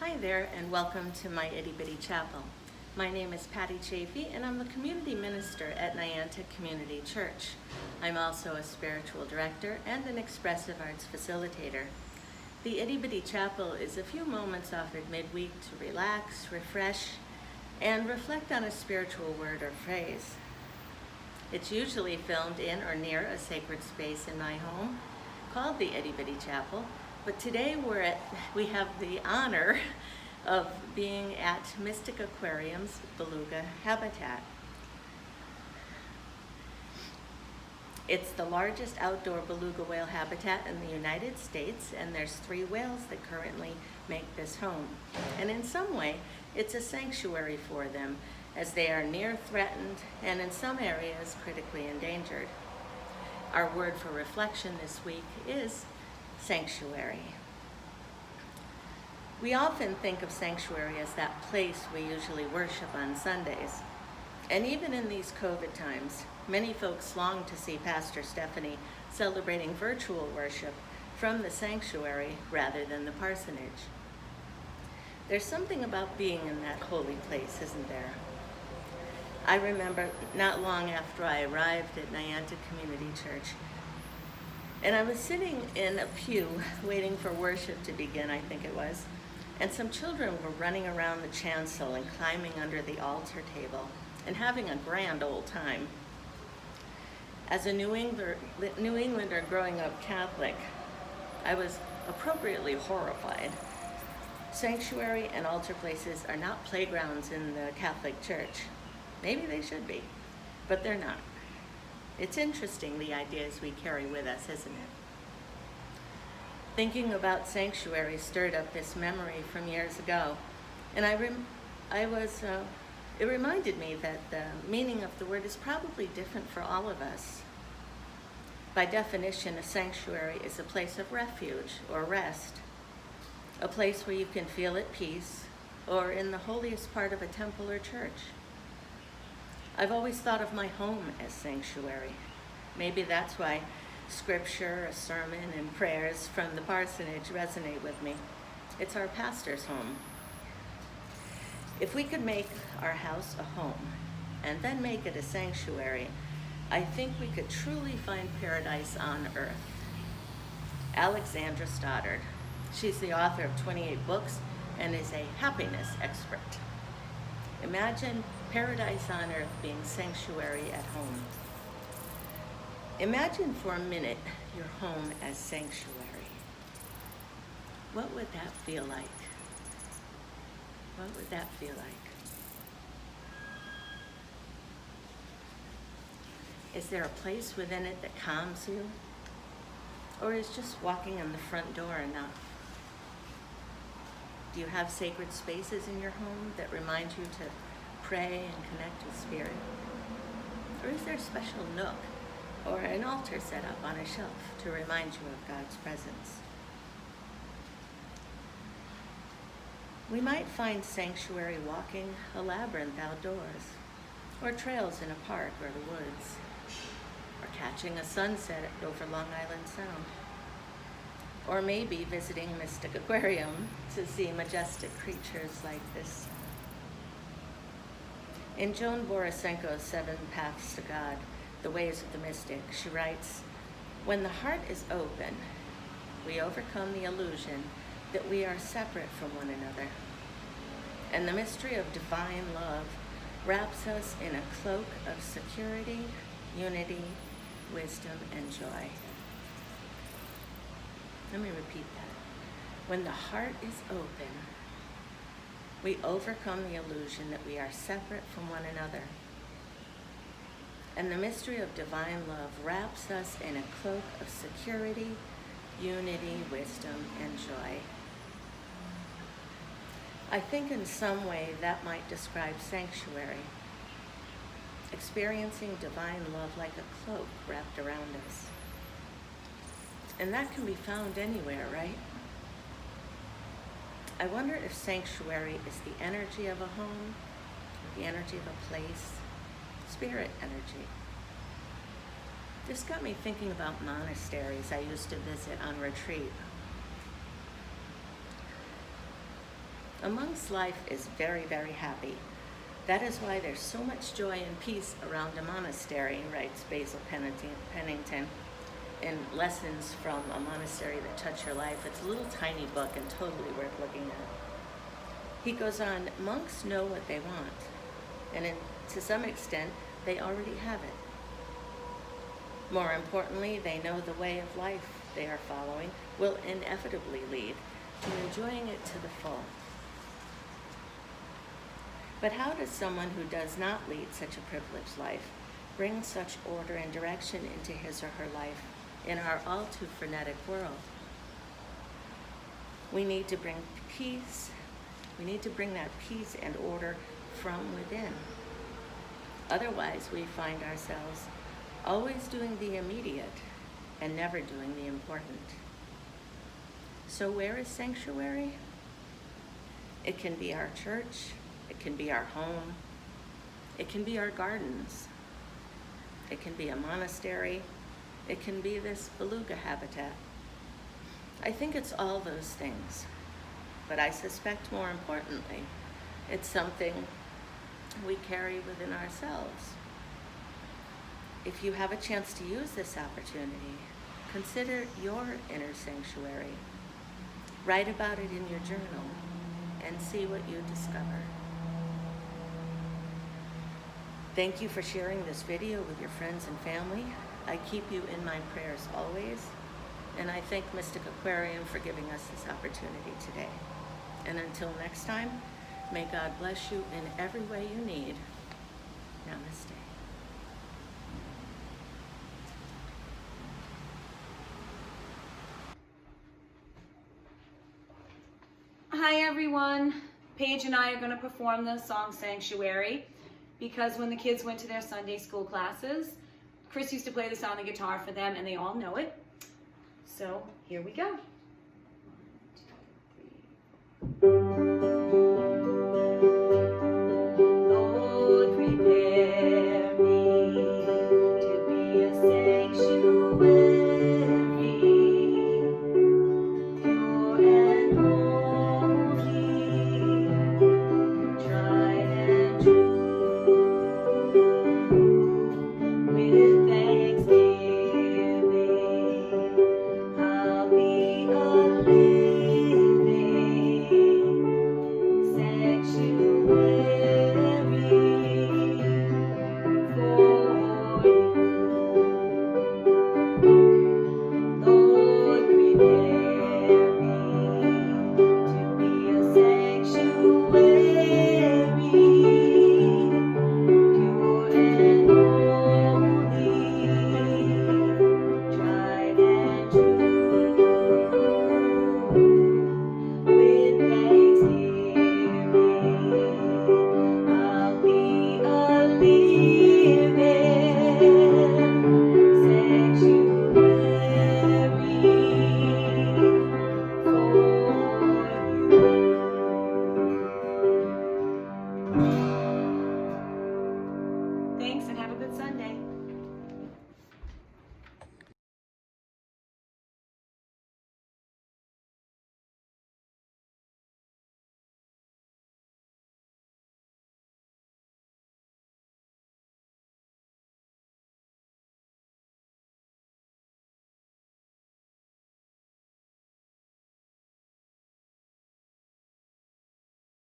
Hi there, and welcome to my Itty Bitty Chapel. My name is Patty Chaffee, and I'm the community minister at Niantic Community Church. I'm also a spiritual director and an expressive arts facilitator. The Itty Bitty Chapel is a few moments offered midweek to relax, refresh, and reflect on a spiritual word or phrase. It's usually filmed in or near a sacred space in my home called the Itty Bitty Chapel, but today we have the honor of being at Mystic Aquarium's beluga habitat. It's the largest outdoor beluga whale habitat in the United States, and there's 3 whales that currently make this home. And in some way, it's a sanctuary for them, as they are near threatened and in some areas critically endangered. Our word for reflection this week is sanctuary. We often think of sanctuary as that place we usually worship on Sundays. And even in these COVID times, many folks long to see Pastor Stephanie celebrating virtual worship from the sanctuary rather than the parsonage. There's something about being in that holy place, isn't there? I remember not long after I arrived at Niantic Community Church, and I was sitting in a pew waiting for worship to begin, I think it was, and some children were running around the chancel and climbing under the altar table and having a grand old time. As a New Englander growing up Catholic, I was appropriately horrified. Sanctuary and altar places are not playgrounds in the Catholic Church. Maybe they should be, but they're not. It's interesting, the ideas we carry with us, isn't it? Thinking about sanctuary stirred up this memory from years ago, and it reminded me that the meaning of the word is probably different for all of us. By definition, a sanctuary is a place of refuge or rest, a place where you can feel at peace, or in the holiest part of a temple or church. I've always thought of my home as sanctuary. Maybe that's why scripture, a sermon, and prayers from the parsonage resonate with me. It's our pastor's home. If we could make our house a home and then make it a sanctuary, I think we could truly find paradise on earth. Alexandra Stoddard. She's the author of 28 books and is a happiness expert. Imagine paradise on earth being sanctuary at home. Imagine for a minute your home as sanctuary. What would that feel like? What would that feel like? Is there a place within it that calms you? Or is just walking in the front door enough? Do you have sacred spaces in your home that remind you to pray and connect with Spirit? Or is there a special nook or an altar set up on a shelf to remind you of God's presence? We might find sanctuary walking a labyrinth outdoors, or trails in a park or the woods, or catching a sunset over Long Island Sound. Or maybe visiting Mystic Aquarium to see majestic creatures like this. In Joan Borisenko's 7 Paths to God, The Ways of the Mystic, she writes, "When the heart is open, we overcome the illusion that we are separate from one another. And the mystery of divine love wraps us in a cloak of security, unity, wisdom, and joy." Let me repeat that. When the heart is open, we overcome the illusion that we are separate from one another. And the mystery of divine love wraps us in a cloak of security, unity, wisdom, and joy. I think in some way that might describe sanctuary, experiencing divine love like a cloak wrapped around us. And that can be found anywhere, right? I wonder if sanctuary is the energy of a home, or the energy of a place, spirit energy. This got me thinking about monasteries I used to visit on retreat. Amongst life is very, very happy. That is why there's so much joy and peace around a monastery, writes Basil Pennington in Lessons from a Monastery That Touch Your Life. It's a little tiny book and totally worth looking at. He goes on, monks know what they want, and to some extent, they already have it. More importantly, they know the way of life they are following will inevitably lead to enjoying it to the full. But how does someone who does not lead such a privileged life bring such order and direction into his or her life in our all too frenetic world? We need to bring peace. We need to bring that peace and order from within. Otherwise, we find ourselves always doing the immediate and never doing the important. So where is sanctuary? It can be our church. It can be our home. It can be our gardens. It can be a monastery. It can be this beluga habitat. I think it's all those things, but I suspect more importantly, it's something we carry within ourselves. If you have a chance to use this opportunity, consider your inner sanctuary. Write about it in your journal and see what you discover. Thank you for sharing this video with your friends and family. I keep you in my prayers always, and I thank Mystic Aquarium for giving us this opportunity today. And until next time, may God bless you in every way you need. Namaste. Hi everyone, Paige and I are going to perform the song Sanctuary because when the kids went to their Sunday school classes, Chris used to play this on the guitar for them and they all know it. So here we go. Lord, prepare me to be a sanctuary. Thanks and have a